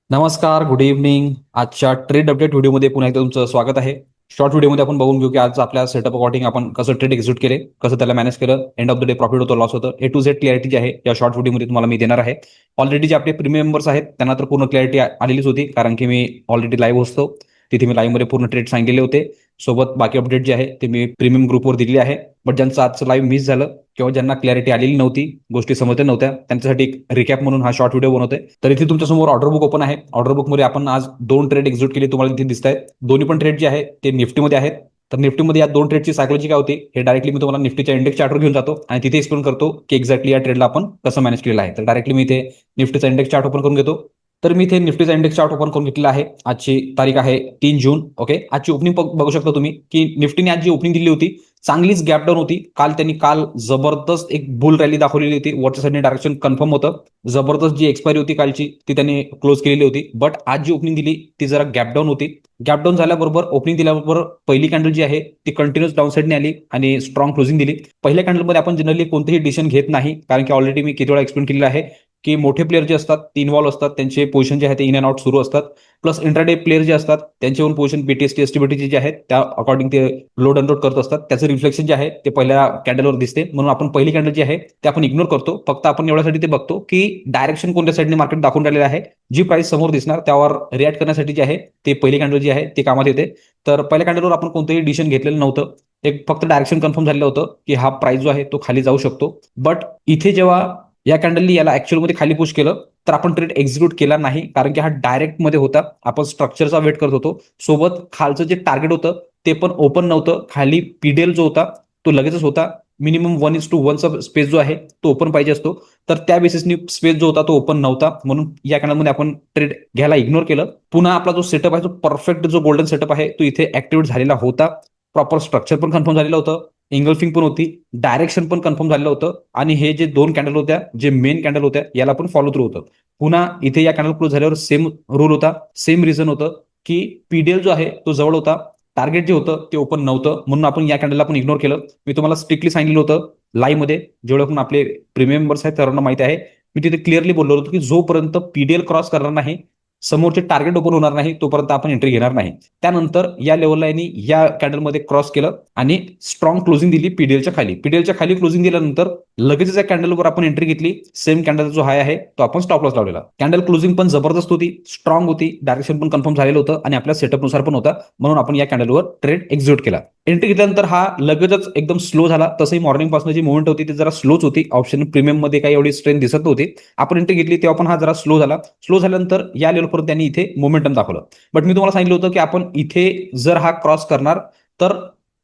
नमस्कार, good evening. आजच्या trade update व्हिडिओमध्ये पुन्हा एकदा तुमचं स्वागत आहे. शॉर्ट व्हिडिओमध्ये आपण बघून घेऊ की आज आपल्या सेटअप अकॉर्डिंग आपण कसं ट्रेड एक्झिक्यूट केले, कसं त्याला मॅनेज केलं, end of the day profit होतं, लॉस होतं, ए टू झेड क्लॅरिटी जी आहे या शॉर्ट व्हिडिओमध्ये तुम्हाला मी देणार आहे. ऑलरेडी जे आपले प्रीमियम मेंबर्स आहेत त्यांना तर पूर्ण क्लॅरिटी आलेलीच होती, कारण की मी ऑलरेडी लाईव्ह असतो. तिथे मी लाईव्हमध्ये पूर्ण ट्रेड सांगितलेले होते. सोबत बाकी अपडेट जे आहे ते मी प्रीमियम ग्रुपवर दिलेली आहे. बट ज्यांचं आजचं लाईव्ह मिस झालं किंवा ज्यांना क्लॅरिटी आलेली नव्हती, गोष्टी समजल्या नव्हत्या, त्यांच्यासाठी एक रिकॅप म्हणून हा शॉर्ट व्हिडिओ बनवतोय. तर इथे तुमच्यासमोर ऑर्डर बुक ओपन आहे. ऑर्डर बुकमध्ये आपण आज 2 ट्रेड एक्झिक्यूट केले, तुम्हाला इथे दिसत आहेत. दोन्ही पण ट्रेड जे आहे ते निफ्टीमध्ये आहेत. तर निफ्टीमध्ये या 2 ट्रेडची सायकोलॉजी काय होती हे डायरेक्टली मी तुम्हाला निफ्टीच्या इंडेक्स चार्टवर घेऊन जातो आणि तिथे एक्सप्लेन करतो की एक्झॅक्टली या ट्रेडला आपण कसं मॅनेज केलेलं आहे. तर डायरेक्टली मी इथे निफ्टीचा इंडेक्स चार्ट ओपन करून घेतो. तर मी इथे निफ्टीचा इंडेक्स चार्ट ओपन करून घेतलेला आहे. आजची तारीख आहे 3 जून. ओके, आजची ओपनिंग बघू शकता तुम्ही की निफ्टीने आज जी ओपनिंग दिली होती चांगलीच गॅप डाऊन होती. काल जबरदस्त एक बुल रॅली दाखवलेली होती. वरच्या साईडने डायरेक्शन कन्फर्म होतं. जबरदस्त जी एक्सपायरी होती कालची ती त्यांनी क्लोज केलेली होती. बट आज जी ओपनिंग दिली ती जरा गॅप डाऊन होती. गॅप डाऊन झाल्याबरोबर ओपनिंग दिल्याबरोबर पहिली कॅन्डल जी आहे ती कंटिन्युअस डाऊन साईडने आली आणि स्ट्रॉंग क्लोजिंग दिली. पहिल्या कॅन्डलमध्ये आपण जनरली कोणतेही डिसिजन घेत नाही, कारण की ऑलरेडी मी किती वेळा एक्सप्लेन केलेलं आहे की मोठे प्लेयर जे असतात ते इन्व्हॉल्व असतात, त्यांचे पोझिशन जे आहे ते इन अँड आउट सुरू असतात. प्लस इंट्राडे प्लेयर जे असतात त्यांचे पण पोझिशन बीटीएसटी एसटीबीटी जे आहेत त्या अकॉर्डिंग ते लोड अनलोड करत असतात. त्याचं रिफ्लेक्शन जे आहे ते पहिल्या कॅन्डलवर दिसते, म्हणून आपण पहिली कॅन्डल जी आहे ते आपण इग्नोर करतो. फक्त आपण एवढ्यासाठी ते बघतो की डायरेक्शन कोणत्या साईडने मार्केट दाखवून राहिलेलं आहे. जी प्राइस समोर दिसणार त्यावर रिॲक्ट करण्यासाठी जे आहे ते पहिली कॅन्डल जी आहे ते कामात येते. तर पहिल्या कॅन्डलवर आपण कोणतंही डिसिजन घेतलेलं नव्हतं. एक फक्त डायरेक्शन कन्फर्म झालेलं होतं की हा प्राइस जो आहे तो खाली जाऊ शकतो. बट इथे जेव्हा या कॅन्डलनी याला ऍक्च्युअलमध्ये खाली पुश केलं तर आपण ट्रेड एक्झिक्यूट केला नाही, कारण की हा डायरेक्ट मध्ये होता. आपण स्ट्रक्चरचा वेट करत होतो. सोबत खालचं जे टार्गेट होतं ते पण ओपन नव्हतं. खाली पीडीएल जो होता तो लगेचच होता. मिनिमम 1:1चा स्पेस जो आहे तो ओपन पाहिजे असतो. तर त्या बेसिसनी स्पेस जो होता तो ओपन नव्हता, म्हणून या कॅन्डलमध्ये आपण ट्रेड घ्यायला इग्नोर केलं. पुन्हा आपला जो सेटअप आहे तो परफेक्ट जो गोल्डन सेटअप आहे तो इथे ऍक्टिव्हेट झालेला होता. प्रॉपर स्ट्रक्चर पण कन्फर्म झालेलं होतं. इंगल्फिंग पण होती. डायरेक्शन पण कन्फर्म झालेलं होतं. आणि हे जे 2 कॅन्डल होत्या, जे मेन कॅन्डल होत्या, याला पण फॉलो थ्रू होतं. पुन्हा इथे या कॅन्डल क्लोज झाल्यावर सेम रूल होता. सेम रिझन होतं की पीडीएल जो आहे तो जवळ होता. टार्गेट जे होतं ते ओपन नव्हतं, म्हणून आपण या कॅन्डलला पण इग्नोर केलं. मी तुम्हाला स्ट्रिक्टली सांगितलं होतं लाईव्ह मध्ये, जेवढे पण आपले प्रीमियम मेंबर्स आहेत त्यांना माहिती आहे. मी तिथे क्लिअरली बोललो होतो की जोपर्यंत पीडीएल क्रॉस करणार नाही, समोरचे टार्गेट ओपन होणार नाही, तोपर्यंत आपण एंट्री घेणार नाही. त्यानंतर या लेवलला यांनी या कॅन्डलमध्ये क्रॉस केलं आणि स्ट्रॉंग क्लोजिंग दिली पीडीएलच्या खाली. पीडीएलच्या खाली क्लोजिंग दिल्यानंतर लगेचच या कॅन्डलवर आपण एंट्री घेतली. सेम कॅन्डलचा जो हाय आहे तो आपण स्टॉप लॉस लावलेला. कॅन्डल क्लोजिंग पण जबरदस्त होती, स्ट्रॉंग होती, डायरेक्शन पण कन्फर्म झालेलं होतं आणि आपल्या सेटअपनुसार पण होता, म्हणून आपण या कॅन्डलवर ट्रेड एक्झिक्यूट केला. एंट्री घेतल्यानंतर हा लगेचच एकदम स्लो झाला. तसंही मॉर्निंग पासून जी मुवमेंट होती ती जरा स्लोच होती. ऑप्शन प्रीमियम मध्ये काही एवढी स्ट्रेंथ दिसत नव्हती. आपण एंट्री घेतली तेव्हा पण हा जरा स्लो झाला. स्लो झाल्यानंतर या लेवलपर्यंत त्यांनी इथे मोमेंटम दाखवलं. बट मी तुम्हाला सांगितलं होतं की आपण इथे जर हा क्रॉस करणार तर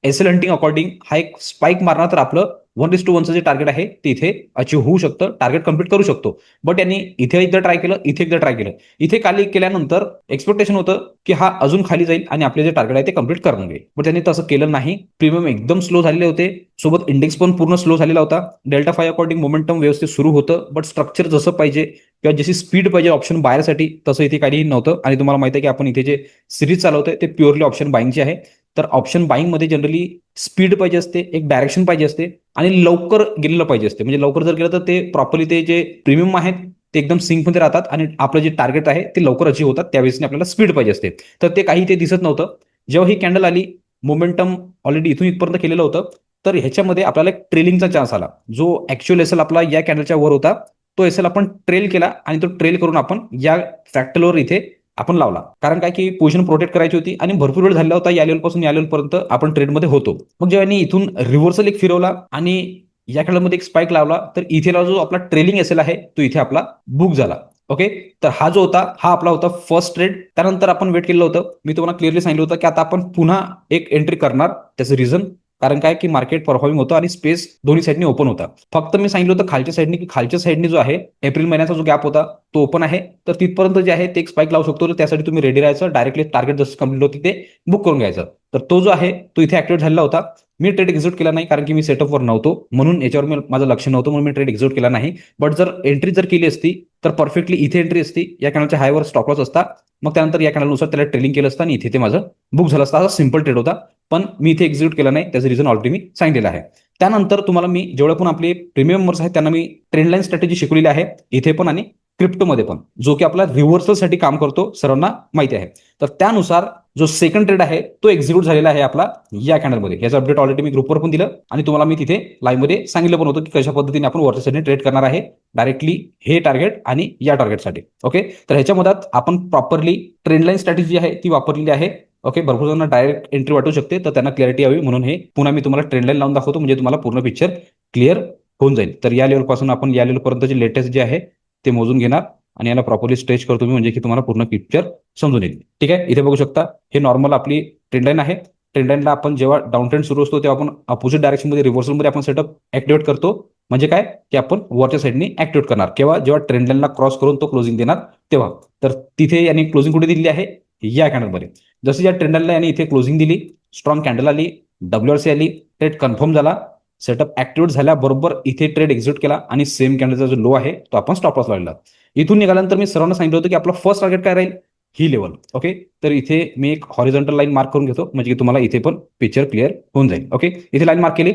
एसएल हंटिंग अकॉर्डिंग हा एक स्पाइक मारणार तर आपलं 1:1चं जे टार्गेट आहे ते इथे अचीव्ह होऊ शकतं, टार्गेट कम्प्लीट करू शकतो. बट यांनी इथे एकदा ट्राय केलं, इथे एकदा ट्राय केलं. इथे खाली केल्यानंतर एक्सपेक्टेशन होतं की हा अजून खाली जाईल आणि आपले जे टार्गेट आहे ते कम्प्लीट करून घेईल. बट त्यांनी तसं केलं नाही. प्रीमियम एकदम स्लो झालेले होते. सोबत इंडेक्स पण पूर्ण स्लो झालेला होता. डेल्टा 5 अकॉर्डिंग मोमेंटम व्यवस्थित सुरू होतं, बट स्ट्रक्चर जसं पाहिजे किंवा जशी स्पीड पाहिजे ऑप्शन बायरसाठी तसं इथे काहीही नव्हतं. आणि तुम्हाला माहिती आहे की आपण इथे जे सिरीज चालवतोय ते प्युअरली ऑप्शन बाईंगची आहे. तर ऑप्शन बाईंग मध्ये जनरली स्पीड पाहिजे असते, एक डायरेक्शन पाहिजे असते आणि लवकर गेलेलं पाहिजे असते. म्हणजे लवकर जर गेलं तर ते प्रॉपरली ते जे प्रीमियम आहेत ते एकदम सिंकमध्ये राहतात आणि आपलं जे टार्गेट आहे ते लवकर अचीव्ह होतात. त्यावेळेस आपल्याला स्पीड पाहिजे असते. तर ते काही ते दिसत नव्हतं. जेव्हा ही कॅन्डल आली, मोमेंटम ऑलरेडी इथून इथपर्यंत केलेलं होतं. तर ह्याच्यामध्ये आपल्याला एक ट्रेलिंगचा चान्स आला. जो ऍक्च्युअल एसएल आपला या कॅन्डलच्या वर होता तो एसएल आपण ट्रेल केला आणि तो ट्रेल करून आपण या फ्रॅक्टलवर इथे आपण लावला. कारण काय की पोझिशन प्रोटेक्ट करायची होती आणि भरपूर वेळ झाला होता. या लेवलपासून या लेवलपर्यंत आपण ट्रेडमध्ये होतो. मग जेव्हा इथून रिव्हर्सल एक फिरवला आणि या कॅन्डलमध्ये एक स्पाइक लावला तर इथेला जो आपला ट्रेलिंग एसएल आहे तो इथे आपला बुक झाला. ओके, तर हा जो होता हा आपला होता फर्स्ट ट्रेड. त्यानंतर आपण वेट केलं होतं. मी तुम्हाला क्लिअरली सांगितलं होतं की आता आपण पुन्हा एक एंट्री करणार. त्याचं रिझन कारण काय की मार्केट परफॉर्मिंग होतं आणि स्पेस दोन्ही साईडनी ओपन होता. फक्त मी सांगितलं होतं खालच्या साईडनी की खालच्या साईडनी जो आहे एप्रिल महिन्याचा जो गॅप होता तो ओपन आहे, तर तिथपर्यंत जे आहे ते एक स्पाइक लावू शकतो. तर त्यासाठी तुम्ही रेडी राहायचं. डायरेक्टली टार्गेट जसं कंप्लीट होते ते बुक करून घ्यायचं. तर तो जो आहे तो इथे ऍक्टिव्हेट झालेला होता. मी ट्रेड एक्झिक्यूट केला नाही कारण की मी सेटअपवर नव्हतो, म्हणून याच्यावर माझं लक्ष नव्हतं, म्हणून मी ट्रेड एक्झिक्यूट केला नाही. बट जर एंट्री जर केली असती तर परफेक्टली इथे एंट्री असती, या कॅनलच्या हायवर स्टॉप लॉस असता. मग त्यानंतर या कॅनलनुसार त्याला ट्रेलिंग केलं असतं आणि इथे ते माझं बुक झालं असतं. असा सिंपल ट्रेड होता. पण मी इथे एक्झिक्यूट केला नाही, त्याचं रिझन ऑलरेडी मी सांगितलेलं आहे. त्यानंतर तुम्हाला मी जेवढे पण आपले प्रीमियम मेंबर्स आहेत त्यांना मी ट्रेंड लाईन स्ट्रॅटेजी शिकवलेली आहे इथे पण आणि क्रिप्टोमध्ये पण, जो की आपला रिव्हर्सलसाठी काम करतो, सर्वांना माहिती आहे. तर त्यानुसार जो सेकंड ट्रेड आहे तो एक्झिक्यूट झालेला आहे आपला या कॅनलमध्ये. याचं अपडेट ऑलरेडी मी ग्रुपवर पण दिलं आणि तुम्हाला मी तिथे लाईव्हमध्ये सांगितलं पण होतं की कशा पद्धतीने आपण वरच्या साईडने ट्रेड करणार आहे, डायरेक्टली हे टार्गेट आणि या टार्गेटसाठी. ओके, तर ह्याच्या मधात आपण प्रॉपरली ट्रेंडलाईन स्ट्रॅटेजी आहे ती वापरलेली आहे. ओके, भरपूर जणांना डायरेक्ट एंट्री वाटू शकते, तर त्यांना क्लॅरिटी यावी म्हणून हे पुन्हा मी तुम्हाला ट्रेंडलाईन लावून दाखवतो, म्हणजे तुम्हाला पूर्ण पिक्चर क्लिअर होऊन जाईल. तर या लेवलपासून आपण या लेवलपर्यंतचे लेटेस्ट जे आहे ते मोजून घेणार आणि याला प्रॉपरली स्ट्रेच करतो मी, म्हणजे की तुम्हाला पूर्ण पिक्चर समजून येईल. ठीक आहे, इथे बघू शकता हे नॉर्मल आपली ट्रेंडलाईन आहे. ट्रेंडलाईनला आपण जेव्हा डाऊन ट्रेंड सुरू असतो तेव्हा आपण अपोजिट डायरेक्शनमध्ये रिव्हर्सलमध्ये आपण सेटअप ऍक्टिवेट करतो. म्हणजे काय की आपण वरच्या साईडने ऍक्टिवेट करणार केव्हा, जेव्हा ट्रेंडलाईनला क्रॉस करून तो क्लोजिंग देणार तेव्हा. तर तिथे यांनी क्लोजिंग कुठे दिलेली आहे, या कॅनलमध्ये. जसं या ट्रेंडलाईनला यांनी इथे क्लोजिंग दिली, स्ट्रॉंग कॅन्डल आली, WRC आली, ट्रेड कन्फर्म झाला, सेटअप ऍक्टिवेट झाल्याबरोबर इथे ट्रेड एक्झिक्यूट केला आणि सेम कॅन्डलचा जो लो आहे तो आपण स्टॉप लॉस लावलेला. इथून निघाल्यानंतर मी सर्वांना सांगितलं होतं की आपलं फर्स्ट टार्गेट काय राहील, ही लेवल. ओके, तर इथे मी एक हॉरिझॉन्टल लाईन मार्क करून घेतो, म्हणजे की तुम्हाला इथे पण पिक्चर क्लिअर होऊन जाईल. ओके, इथे लाईन मार्क केली.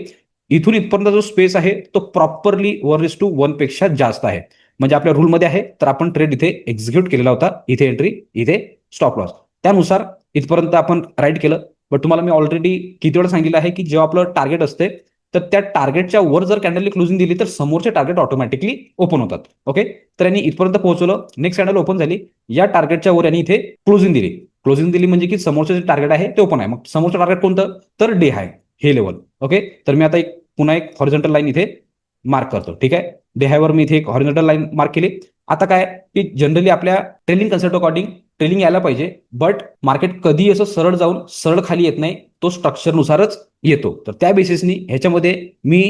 इथून इथपर्यंत जो स्पेस आहे तो प्रॉपरली 1:1 पेक्षा जास्त आहे, म्हणजे आपल्या रूलमध्ये आहे. तर आपण ट्रेड इथे एक्झिक्यूट केलेला होता, इथे एंट्री, इथे स्टॉप लॉस. त्यानुसार इथपर्यंत आपण राईट केलं. बट तुम्हाला मी ऑलरेडी किती वेळा सांगितलं आहे की जेव्हा आपलं टार्गेट असते तर त्या टार्गेटच्या वर जर कॅन्डलने क्लोजिंग दिली तर समोरचे टार्गेट ऑटोमॅटिकली ओपन होतात. ओके, तर यांनी इथपर्यंत पोहोचवलं, नेक्स्ट कॅन्डल ओपन झाली, या टार्गेटच्या वर यांनी इथे क्लोजिंग दिली. क्लोजिंग दिली म्हणजे की समोरचं जे टार्गेट आहे ते ओपन आहे. मग समोरचं टार्गेट कोणतं, तर डे हाय, हे लेवल. ओके, तर मी आता पुन्हा एक हॉरिझॉन्टल लाईन इथे मार्क करतो. ठीक आहे, डे हायवर मी इथे एक हॉरिझॉन्टल लाईन मार्क केली. आता काय की जनरली आपल्या ट्रेलिंग कन्सेप्ट अकॉर्डिंग ट्रेलिंग यायला पाहिजे, बट मार्केट कधी असं सरळ जाऊन सरळ खाली येत नाही, तो स्ट्रक्चरनुसारच येतो. तर त्या बेसिसनी ह्याच्यामध्ये मी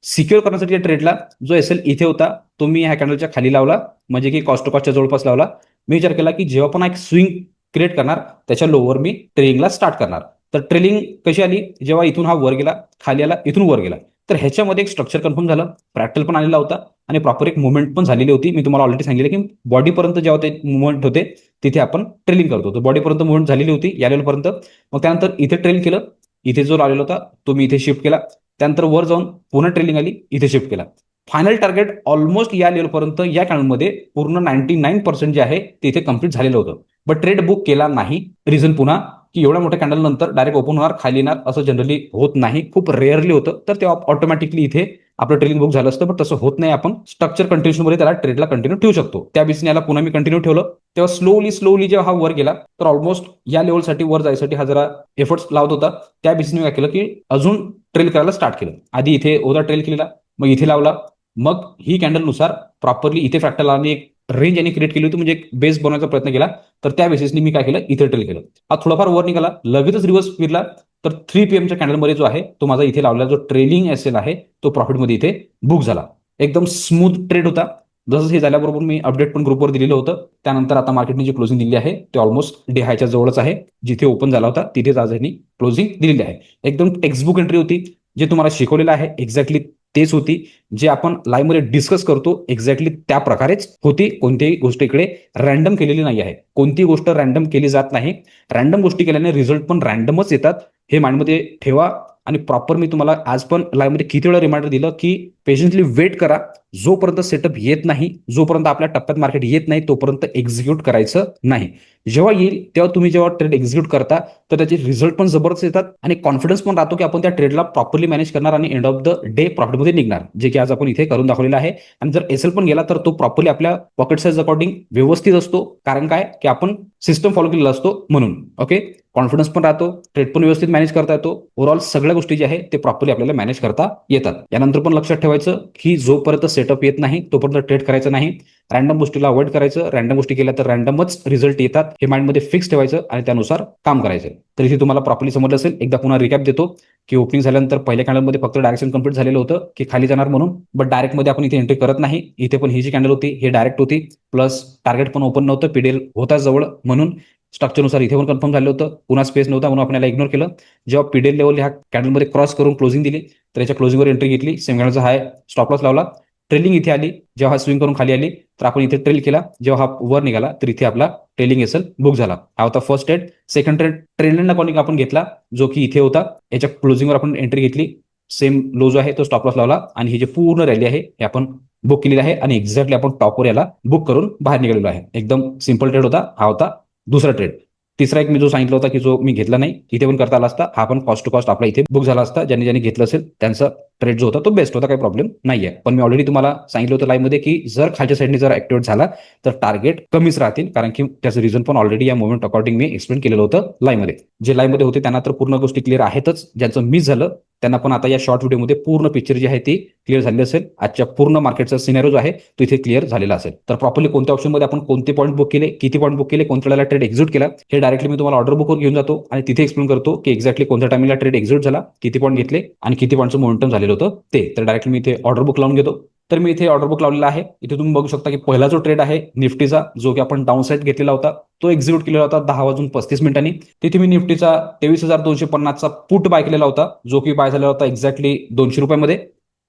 सिक्युअर करण्यासाठी या ट्रेडला जो एसएल इथे होता तो मी ह्या कॅन्डलच्या खाली लावला, म्हणजे की कॉस्ट टू कॉस्टच्या जवळपास लावला. मी विचार केला की जेव्हा पण एक स्विंग क्रिएट करणार त्याच्या लोवर मी ट्रेलिंगला स्टार्ट करणार. तर ट्रेलिंग कशी आली, जेव्हा इथून हा वर गेला, खाली आला, इथून वर गेला, तर ह्याच्यामध्ये एक स्ट्रक्चर कन्फर्म झालं, फ्रॅक्टल पण आलेला होता आणि प्रॉपर एक मुवमेंट पण झालेली होती. मी तुम्हाला ऑलरेडी सांगितलं की बॉडीपर्यंत जेव्हा ते मुवमेंट होते तिथे आपण ट्रेलिंग करतो. तर बॉडीपर्यंत मुवमेंट झालेली होती या लेवलपर्यंत. मग त्यानंतर इथे ट्रेल केलं, इथे जो लावलेला होता तो मी इथे शिफ्ट केला. त्यानंतर वर जाऊन पुन्हा ट्रेलिंग आली, इथे शिफ्ट केला. फायनल टार्गेट ऑलमोस्ट या लेवलपर्यंत या कॅनलमध्ये पूर्ण 99% जे आहे ते इथे कम्प्लीट झालेलं होतं. बट ट्रेड बुक केला नाही. रिझन पुन्हा की एवढ्या मोठ्या कॅन्डल नंतर डायरेक्ट ओपन होणार, खाली येणार असं जनरली होत नाही, खूप रेअरली होतं. तर तेव्हा ऑटोमॅटिकली इथे आपलं ट्रेलिंग बुक झालं असतं, पण तसं होत नाही. आपण स्ट्रक्चर कंटिन्यूमध्ये त्याला ट्रेडला कंटिन्यू ठेवू शकतो. त्या बेसिसने याला पुन्हा मी कंटिन्यू ठेवलं. तेव्हा स्लोली जेव्हा हा वर गेला तर ऑलमोस्ट या लेवलसाठी वर जायसाठी हा जरा एफर्ट्स लावत होता. त्या बेसिसने काय केलं की अजून ट्रेल करायला स्टार्ट केलं. आधी इथे होता ट्रेल केलेला, मग इथे लावला, मग ही कॅन्डलनुसार प्रॉपरली इथे फ्रॅक्टल आणि एक रेंज यांनी क्रिएट केली होती, म्हणजे एक बेस बनवायचा प्रयत्न केला. तर त्या बेसिसने मी काय केलं, इथे ट्रेल केलं. हा थोडाफार वर निघाला, लगेचच रिव्हर्स फिरला. तर 3 PM च्या कॅन्डलमध्ये जो आहे तो माझा इथे लावलेला जो ट्रेलिंग एसएल आहे तो प्रॉफिटमध्ये इथे बुक झाला. एकदम स्मूथ ट्रेड होता. जसं हे झाल्याबरोबर मी अपडेट पण ग्रुपवर दिलेलं होतं. त्यानंतर आता मार्केटने जी क्लोजिंग दिली आहे ते ऑलमोस्ट डे हायच्या जवळच आहे. जिथे ओपन झाला होता तिथेच आज यांनी क्लोजिंग दिलेली आहे. एकदम टेक्स्टबुक एंट्री होती. जे तुम्हाला शिकवलेलं आहे एक्झॅक्टली तेच होती. जे आपण लाईव्हमध्ये डिस्कस करतो एक्झॅक्टली त्या प्रकारेच होती. कोणतीही गोष्ट इकडे रॅन्डम केलेली नाही आहे. कोणतीही गोष्ट रॅन्डम केली जात नाही. रॅन्डम गोष्टी केल्याने रिझल्ट पण रॅन्डमच येतात, हे माइंडमध्ये ठेवा. आणि प्रॉपर मी तुम्हाला आज पण लाईव्हमध्ये किती वेळा रिमाइंडर दिलं की पेशन्टली वेट करा. जोपर्यंत सेटअप येत नाही, जोपर्यंत आपल्या टप्प्यात मार्केट येत नाही, तोपर्यंत एक्झिक्यूट करायचं नाही. जेव्हा येईल तेव्हा तुम्ही जेव्हा ट्रेड एक्झिक्यूट करता तर त्याचे रिझल्ट पण जबरदस्त येतात आणि कॉन्फिडन्स पण राहतो की आपण त्या ट्रेडला प्रॉपरली मॅनेज करणार आणि एंड ऑफ द डे प्रॉफिटमध्ये निघणार, जे की आज आपण इथे करून दाखवलेलं आहे. आणि जर एसएल पण गेला तर तो प्रॉपरली आपल्या पॉकेट साईज अकॉर्डिंग व्यवस्थित असतो, कारण काय की आपण सिस्टम फॉलो केलेला असतो म्हणून. ओके, कॉन्फिडन्स पण राहतो, ट्रेड पण व्यवस्थित मॅनेज करता येतो. ओव्हरऑल सगळ्या गोष्टी जे आहे ते प्रॉपरली आपल्याला मॅनेज करता येतात. यानंतर पण लक्षात ठेवायचं की जोपर्यंत सेटअप येत नाही तोपर्यंत ट्रेड करायचं नाही. रॅन्डम गोष्टीला अवॉइड करायचं. रॅन्डम गोष्टी केल्या तर रॅन्डमच रिझल्ट येतात, हे माइंडमध्ये फिक्स ठेवायचं आणि त्यानुसार काम करायचं. तर इथे तुम्हाला प्रॉपरली समजलं असेल. एकदा पुन्हा रिकॅप देतो की ओपनिंग झाल्यानंतर पहिल्या कॅन्डलमध्ये फक्त डायरेक्शन कंप्लीट झालेलं होतं की खाली जाणार म्हणून, बट डायरेक्टमध्ये आपण इथे एंट्री करत नाही. इथे पण ही जी कॅन्डल होती ही डायरेक्ट होती, प्लस टार्गेट पण ओपन नव्हतं, पीडीएल होता जवळ म्हणून स्ट्रक्चरनुसार इथे पण कन्फर्म झालं होतं. पुन्हा स्पेस नव्हता म्हणून आपण याला इग्नोर केलं. जेव्हा पीडीएल लेवल ह्या कॅन्डलमध्ये क्रॉस करून क्लोजिंग दिली तर याच्या क्लोजिंगवर एंट्री घेतली, सेम कॅन्डलचा हाय स्टॉप लॉस लावला. ट्रेलिंग इथे आली, जेव्हा हा स्विंग करून खाली आली तर आपण इथे ट्रेल केला. जेव्हा हा वर निघाला तर इथे आपला ट्रेलिंग एसएल बुक झाला. हा होता first trade. Second trade trend according आपण घेतला, जो की इथे होता. याच्या क्लोजिंगवर आपण एंट्री घेतली, सेम लो जो आहे तो स्टॉप लॉस लावला आणि ही जी पूर्ण रॅली आहे हे आपण बुक केलेली आहे आणि एक्झॅक्टली आपण टॉपवर याला बुक करून बाहेर निघालेलो आहे. एकदम सिंपल ट्रेड होता. हा होता दुसरा ट्रेड. तिसरा एक मी जो सांगितला होता की जो मी घेतला नाही, इथे पण करता आला असता. हा पण कॉस्ट टू कॉस्ट आपला इथे बुक झाला असता. ज्यांनी ज्यांनी घेतलं असेल त्यांचा ट्रेड जो होता तो बेस्ट होता, काही प्रॉब्लेम नाहीये. पण मी ऑलरेडी तुम्हाला सांगितलं होतं लाईव्ह मध्ये की जर खालच्या साईडने जर ऍक्टिव्हेट झाला तर टार्गेट कमीच राहतील, कारण की त्याचं रिझन पण ऑलरेडी या मोमेंट अकॉर्डिंग मी एक्सप्लेन केलेलं होतं लाईव्ह मध्ये. जे लाईव्ह मध्ये होते त्यांना तर पूर्ण गोष्टी क्लिअर आहेतच. ज्यांचं मिस झालं त्यांना पण आता या शॉर्ट व्हिडिओमध्ये पूर्ण पिक्चर जी आहे ती क्लिअर झाली असेल. आजच्या पूर्ण मार्केटचा सिनेरिओ जो आहे तो इथे क्लिअर झालेला असेल. तर प्रॉपरली कोणत्या ऑप्शनमध्ये आपण कोणते पॉईंट बुक केले, किती पॉईंट बुक केले, कोणत्या वेळेला ट्रेड एक्झिट केला, हे डायरेक्टली मी तुम्हाला ऑर्डर बुकवर घेऊन जातो आणि तिथे एक्सप्लेन करतो की एक्झॅक्टली कोणत्या टाइमला ट्रेड एक्झिट झाला, किती पॉईंट घेतले आणि किती पॉईंटचं मोमेंटम झालेलं होतं ते. तर डायरेक्टली मी इथे ऑर्डर बुक लावून घेतो. तर मी इथे ऑर्डर बुक लावलेला आहे. इथे तुम्ही बघू शकता की पहिला जो ट्रेड आहे निफ्टीचा, जो की आपण डाऊन साईड घेतलेला होता, तो एक्झिक्यूट केलेला होता 10:35 तिथे मी निफ्टीचा 23,250चा पुट बाय केलेला होता, जो की बाय झालेला होता एक्झॅक्टली 200 रुपयामध्ये.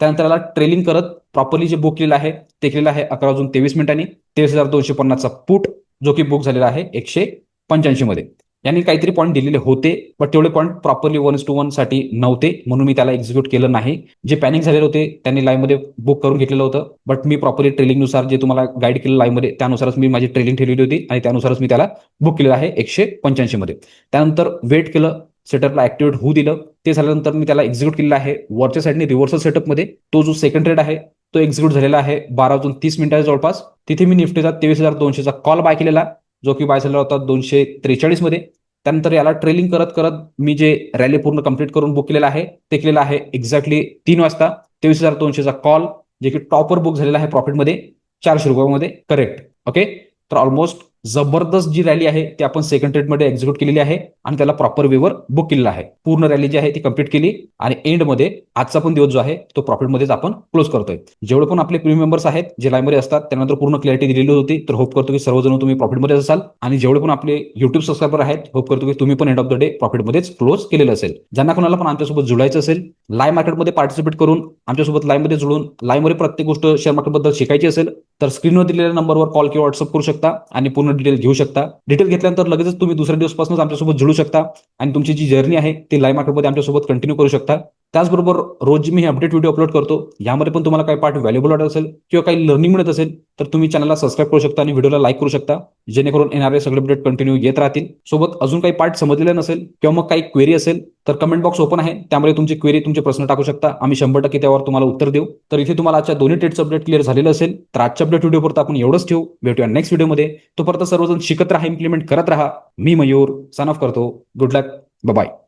त्यानंतर याला ट्रेलिंग करत प्रॉपरली जे बुक केलेलं आहे ते केलेलं आहे 11:23 23,250चा पुट, जो की बुक झालेला आहे 185 मध्ये. यांनी काहीतरी पॉईंट दिलेले होते, पण तेवढे पॉईंट प्रॉपरली 1:1 साठी नव्हते, म्हणून मी त्याला एक्झिक्यूट केलं नाही. जे पॅनिक झालेले होते त्यांनी लाईव्ह मध्ये बुक करून घेतलेलं होतं, बट मी प्रॉपरली ट्रेलिंगनुसार जे तुम्हाला गाईड केलं लाईव्ह मध्ये त्यानुसारच मी माझी ट्रेलिंग ठेवलेली होती आणि त्यानुसारच मी त्याला बुक केलेलं आहे 185 मध्ये. त्यानंतर वेट केलं, सेटअपला ऍक्टिव्हेट होऊ दिलं. ते झाल्यानंतर मी त्याला एक्झिक्यूट केलेलं आहे वरच्या साईडने रिव्हर्सल सेटअपमध्ये. तो जो सेकंड ट्रेड आहे तो एक्झिक्यूट झालेला आहे 12:30 जवळपास. तिथे मी निफ्टीचा 23,200चा कॉल बाय केलेला, जो की बाय झाला होता 243 मध्ये. त्यानंतर याला ट्रेलिंग करत करत मी जे रॅली पूर्ण कंप्लीट करून बुक केलेला आहे ते केलेलं आहे एक्झॅक्टली 3 वाजता. 23,200चा कॉल, जे की टॉपवर बुक झालेला आहे प्रॉफिटमध्ये 400 रुपयामध्ये. करेक्ट. ओके. तर ऑलमोस्ट जबरदस्त जी रॅली आहे ती आपण सेकंड ट्रेडमध्ये एक्झिक्यूट केलेली आहे आणि त्याला प्रॉपर वेवर बुक केलेला आहे. पूर्ण रॅली जी आहे ती कंप्लीट केली आणि एंडमध्ये आजचा पण दिवस जो आहे तो प्रॉफिटमध्येच आपण क्लोज करतोय. जेवढे पण आपले प्रीमियम मेंबर्स आहेत जे लाईव्हमध्ये असतात त्यांना तर पूर्ण क्लॅरिटी दिलेली होती. तर होप करतो की सर्वजण तुम्ही प्रॉफिटमध्ये असाल आणि जेवढे पण आपले युट्यूब सबस्क्रायबर आहेत होप करतो की तुम्ही पण एंड ऑफ द डे प्रॉफिटमध्येच क्लोज केलेलं असेल. ज्यांना कोणाला पण आमच्यासोबत जुळायचं असेल, लाईव्ह मार्केटमध्ये पार्टिसिपेट करून आमच्यासोबत लाईव्हमध्ये जुळून लाईव्हमध्ये प्रत्येक गोष्ट शेअर मार्केटबद्दल शिकायची असेल तर स्क्रीनवर दिलेल्या नंबरवर कॉल किंवा व्हॉट्सअप करू शकता आणि पूर्ण डिटेल घेऊ शकता. डिटेल घेतल्यानंतर लगेच तुम्ही दुसऱ्या दिवसपासूनच आमच्यासोबत जुळू शकता आणि तुमची जी जर्नी आहे ती लाईव्ह मार्केटमध्ये आमच्यासोबत कंटिन्यू करू शकता. त्याचबरोबर रोज मी हे अपडेट व्हिडिओ अपलोड करतो, यामध्ये पण तुम्हाला काही पार्ट व्हॅल्युबल वाटत असेल किंवा काही लर्निंग मिळत असेल तर तुम्ही चॅनलला सबस्क्राईब करू शकता आणि व्हिडिओला लाईक करू शकता, जेणेकरून येणारे सगळे अपडेट कंटिन्यू येत राहतील. सोबत अजून काही पार्ट समजलेला नसेल किंवा मग काही क्वेरी असेल तर कमेंट बॉक्स ओपन आहे, त्यामध्ये तुमची क्वेरी, तुमचे प्रश्न टाकू शकता. आम्ही 100% त्यावर तुम्हाला उत्तर देऊ. तर इथे तुम्हाला आजच्या दोन्ही ट्रेडचं अपडेट क्लिअर झालेलं असेल. तर आजच्या अपडेट व्हिडिओपर्यंत आपण एवढंच ठेवू. भेटूया नेक्स्ट व्हिडिओमध्ये. तोपर्यंत सर्वजण शिकत राहा, इम्प्लिमेंट करत राहा. मी मयूर सन ऑफ करतो. गुड लक. बाय.